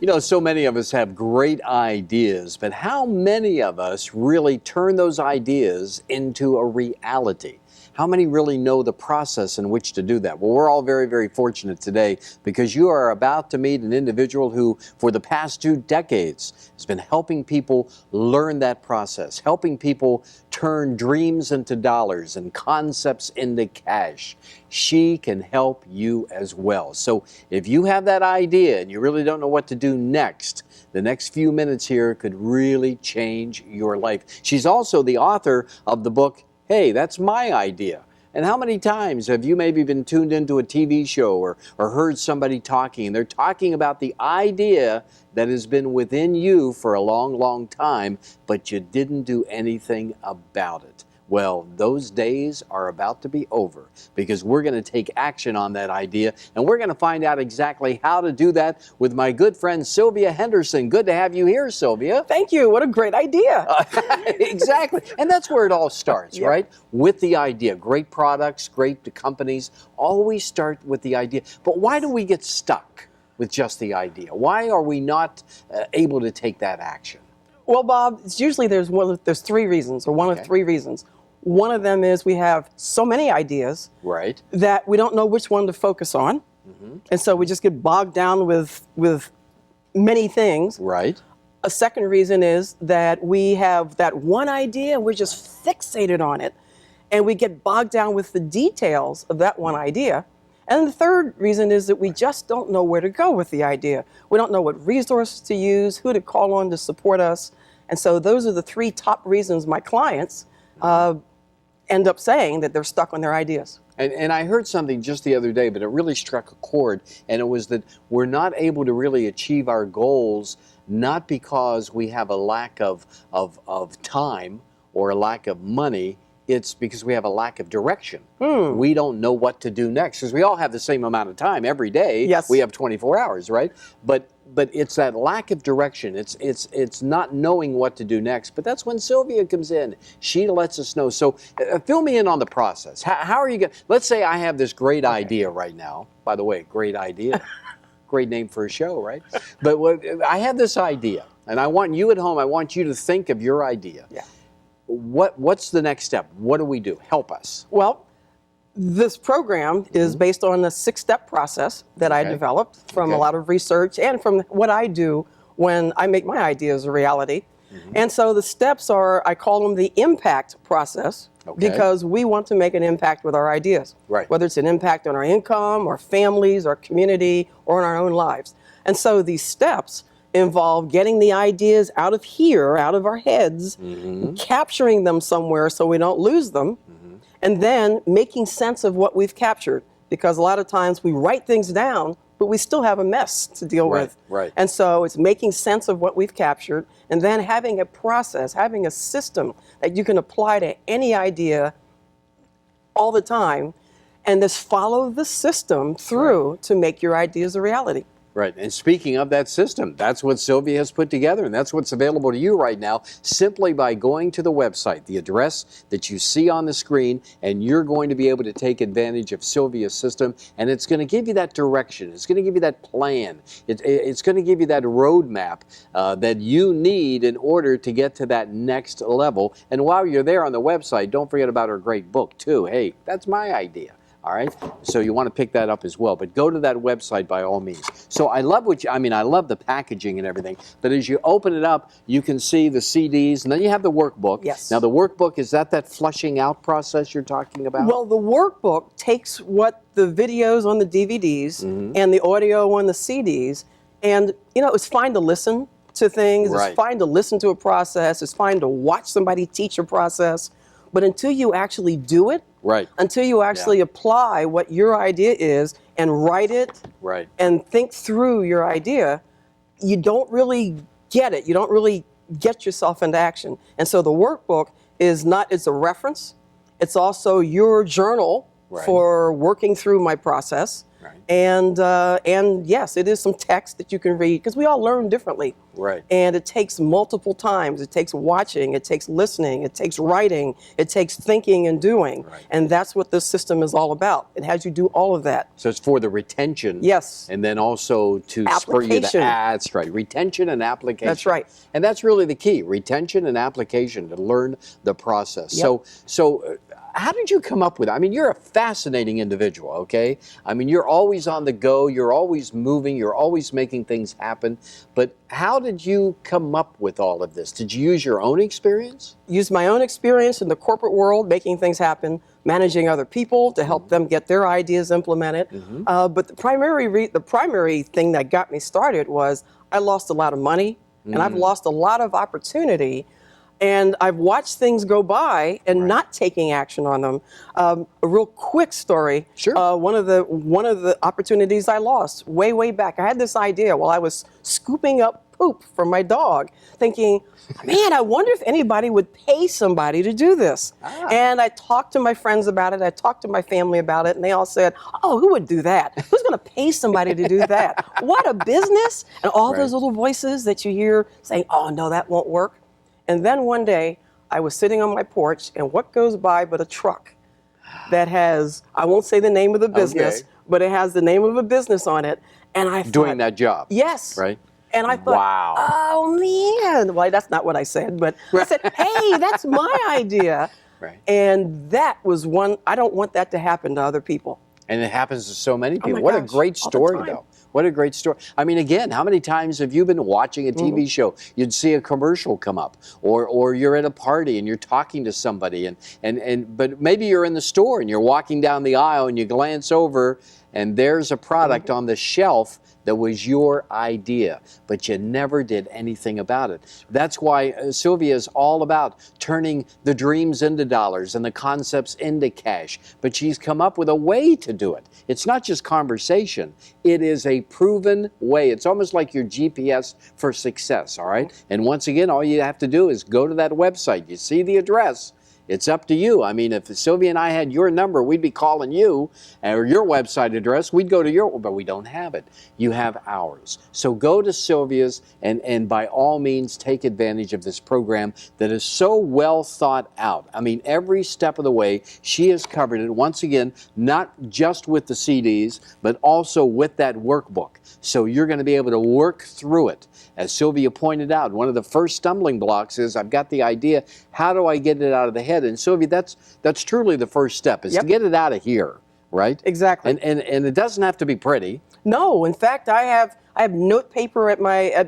You know, so many of us have great ideas, but how many of us really turn those ideas into a reality? How many really know the process in which to do that? Well, we're all very, very fortunate today because you are about to meet an individual who, for the past 2 decades, has been helping people learn that process, helping people turn dreams into dollars and concepts into cash. She can help you as well. So if you have that idea and you really don't know what to do next, the next few minutes here could really change your life. She's also the author of the book, Hey, That's My Idea. And how many times have you maybe been tuned into a TV show or heard somebody talking, and they're talking about the idea that has been within you for a long, long time, but you didn't do anything about it? Well, those days are about to be over because we're going to take action on that idea, and we're going to find out exactly how to do that with my good friend Sylvia Henderson. Good to have you here, Sylvia. Thank you. What a great idea. Exactly. And that's where it all starts, Yeah. right? With the idea. Great products, great companies, always start with the idea. But why do we get stuck with just the idea? Why are we not able to take that action? Well, Bob, it's usually there's 3 reasons, or one Okay. of 3 reasons. One of them is we have so many ideas Right. that we don't know which one to focus on. And so we just get bogged down with many things. Right. A second reason is that we have that one idea, we're just fixated on it, and we get bogged down with the details of that one idea. And the third reason is that we just don't know where to go with the idea. We don't know what resources to use, who to call on to support us. And so those are the 3 top reasons my clients end up saying that they're stuck on their ideas. And I heard something just the other day, but it really struck a chord, and it was that we're not able to really achieve our goals, not because we have a lack of time or a lack of money. It's because we have a lack of direction. We don't know what to do next, because we all have the same amount of time every day. Yes. We have 24 hours, right? But it's that lack of direction. It's not knowing what to do next. But that's when Sylvia comes in. She lets us know. So fill me in on the process. How are you going? Let's say I have this great idea right now. By the way, great idea. Great name for a show, right? But I have this idea, and I want you at home. I want you to think of your idea. Yeah. What's the next step? What do we do? Help us. Well, this program is based on a 6-step process that I Okay. developed from Okay. a lot of research and from what I do when I make my ideas a reality. And so the steps are, I call them the impact process, Okay. because we want to make an impact with our ideas. Right. Whether it's an impact on our income, our families, our community, or in our own lives. And so these steps involve getting the ideas out of here, out of our heads, capturing them somewhere so we don't lose them, and then making sense of what we've captured. Because a lot of times we write things down, but we still have a mess to deal Right, with. right. And so it's making sense of what we've captured, and then having a process, having a system that you can apply to any idea all the time, and just follow the system through to make your ideas a reality. Right. And speaking of that system, that's what Sylvia has put together, and that's what's available to you right now simply by going to the website, the address that you see on the screen, and you're going to be able to take advantage of Sylvia's system, and it's going to give you that direction. It's going to give you that plan. It's going to give you that roadmap that you need in order to get to that next level. And while you're there on the website, don't forget about her great book, too. Hey, that's my idea. All right, so you want to pick that up as well, but go to that website by all means. So I love I love the packaging and everything, but as you open it up, you can see the CDs, and then you have the workbook. Yes. Now the workbook, is that flushing out process you're talking about? Well, the workbook takes what the videos on the DVDs and the audio on the CDs, and it's fine to listen to things, Right. it's fine to listen to a process, it's fine to watch somebody teach a process, but until you actually do it, Right. until you actually apply what your idea is and write it Right. and think through your idea, you don't really get it. You don't really get yourself into action. And so the workbook it's a reference. It's also your journal Right. for working through my process. And yes, it is some text that you can read because we all learn differently. Right. And it takes multiple times. It takes watching, it takes listening, it takes writing, it takes thinking and doing. Right. And that's what this system is all about. It has you do all of that. So it's for the retention. Yes. And then also to spur you to Application. that's right. Retention and application. That's right. And that's really the key. Retention and application to learn the process. Yep. So how did you come up with it? I mean, you're a fascinating individual, okay? I mean, you're always on the go, you're always moving, you're always making things happen. But how did you come up with all of this? Did you use your own experience? Use my own experience in the corporate world, making things happen, managing other people to help them get their ideas implemented. But the primary thing that got me started was I lost a lot of money and I've lost a lot of opportunity. And I've watched things go by and not taking action on them. A real quick story. Sure. One of the opportunities I lost way back. I had this idea while I was scooping up poop from my dog, thinking, man, I wonder if anybody would pay somebody to do this. And I talked to my friends about it. I talked to my family about it, and they all said, oh, who would do that? Who's going to pay somebody to do that? What a business! And all those little voices that you hear saying, oh, no, that won't work. And then one day, I was sitting on my porch, and what goes by but a truck that has, I won't say the name of the business, but it has the name of a business on it. And I thought, doing that job. Yes. Right. And I thought, wow. oh, man. Well, that's not what I said, but I said, hey, that's my idea. Right. And that was one, I don't want that to happen to other people. And it happens to so many people. my What a gosh, great all the story, time. though. What a great story. I mean, again, how many times have you been watching a TV show? You'd see a commercial come up, or you're at a party and you're talking to somebody, but maybe you're in the store and you're walking down the aisle and you glance over and there's a product on the shelf that was your idea, but you never did anything about it. That's why Sylvia is all about turning the dreams into dollars and the concepts into cash. But she's come up with a way to do it. It's not just conversation. It is a proven way. It's almost like your GPS for success, all right? And once again, all you have to do is go to that website. You see the address. It's up to you. I mean, if Sylvia and I had your number, we'd be calling you, or your website address, we'd go to your, but we don't have it. You have ours. So go to Sylvia's and by all means take advantage of this program that is so well thought out. I mean, every step of the way, she has covered it. Once again, not just with the CDs, but also with that workbook. So you're going to be able to work through it. As Sylvia pointed out, one of the first stumbling blocks is I've got the idea, how do I get it out of the head? And Sylvia, that's truly the first step, is to get it out of here, right? Exactly. And it doesn't have to be pretty. No, in fact, I have note paper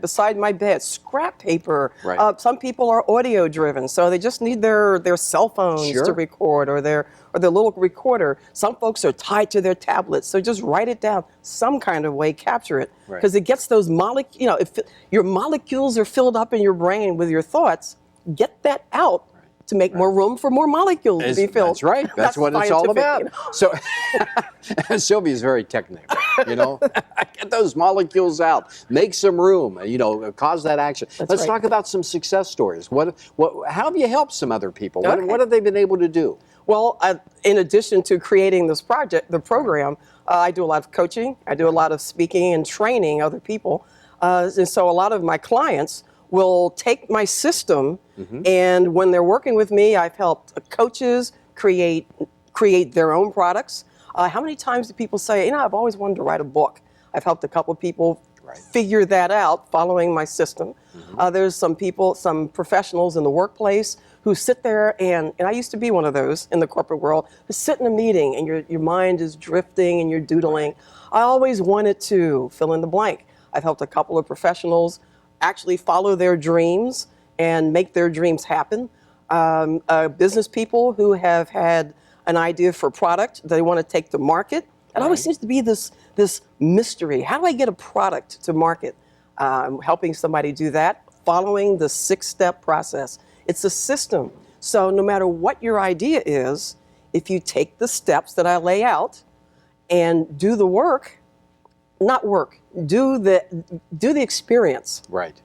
beside my bed, scrap paper. Right. Some people are audio driven, so they just need their cell phones to record, or their little recorder. Some folks are tied to their tablets, so just write it down some kind of way, capture it, because it gets those molecules. You know, if your molecules are filled up in your brain with your thoughts, get that out. To make more room for more molecules to be filled. That's right. That's what it's all about. You know? So Sylvia's very technical, you know. Get those molecules out. Make some room, you know, cause that action. Let's talk about some success stories. How have you helped some other people? What have they been able to do? Well, in addition to creating this the program, I do a lot of coaching. I do a lot of speaking and training other people. And so a lot of my clients will take my system, and when they're working with me, I've helped coaches create their own products. How many times do people say, you know, I've always wanted to write a book? I've helped a couple of people figure that out following my system. There's some professionals in the workplace who sit there, and I used to be one of those in the corporate world, who sit in a meeting and your mind is drifting and you're doodling. I always wanted to fill in the blank. I've helped a couple of professionals actually follow their dreams and make their dreams happen. Business people who have had an idea for a product they want to take to market. It always seems to be this mystery. How do I get a product to market? Helping somebody do that, following the 6-step process. It's a system. So no matter what your idea is, if you take the steps that I lay out and do the work, do the experience. Right.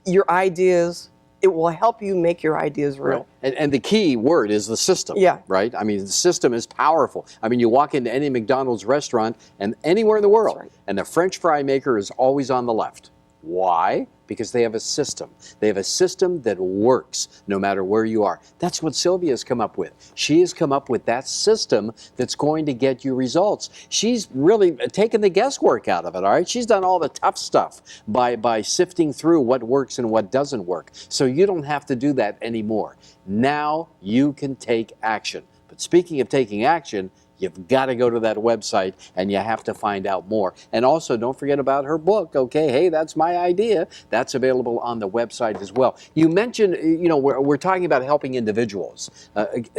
Your ideas, it will help you make your ideas real. And the key word is the system, Yeah. right? I mean, the system is powerful. I mean, you walk into any McDonald's restaurant and anywhere in the world, right. and the French fry maker is always on the left. Why? Because they have a system. They have a system that works no matter where you are. That's what Sylvia's come up with. She has come up with that system that's going to get you results. She's really taken the guesswork out of it, all right? She's done all the tough stuff by sifting through what works and what doesn't work. So you don't have to do that anymore. Now you can take action. But speaking of taking action, you've got to go to that website and you have to find out more. And also, don't forget about her book, okay? Hey, that's my idea. That's available on the website as well. You mentioned, you know, we're talking about helping individuals.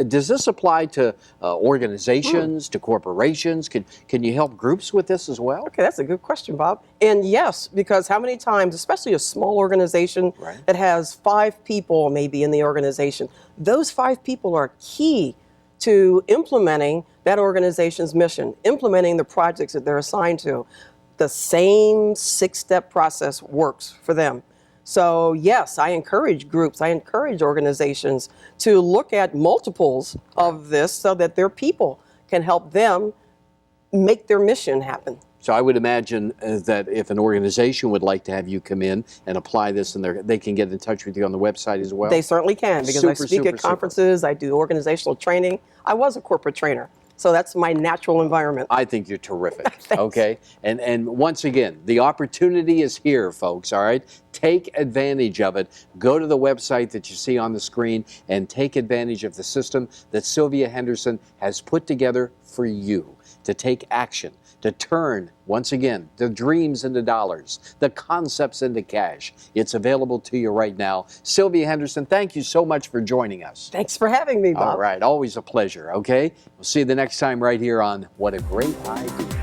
Does this apply to organizations, to corporations? Can you help groups with this as well? Okay, that's a good question, Bob. And yes, because how many times, especially a small organization that has 5 people maybe in the organization, those 5 people are key to implementing that organization's mission, implementing the projects that they're assigned to. The same 6-step process works for them. So yes, I encourage groups, I encourage organizations to look at multiples of this so that their people can help them make their mission happen. So I would imagine that if an organization would like to have you come in and apply this, and they can get in touch with you on the website as well? They certainly can, because I speak at conferences, I do organizational training. I was a corporate trainer, so that's my natural environment. I think you're terrific, okay? And once again, the opportunity is here, folks, all right? Take advantage of it. Go to the website that you see on the screen and take advantage of the system that Sylvia Henderson has put together for you to take action, to turn, once again, the dreams into dollars, the concepts into cash. It's available to you right now. Sylvia Henderson, thank you so much for joining us. Thanks for having me, Bob. All right, always a pleasure, okay? We'll see you the next time right here on What a Great Idea.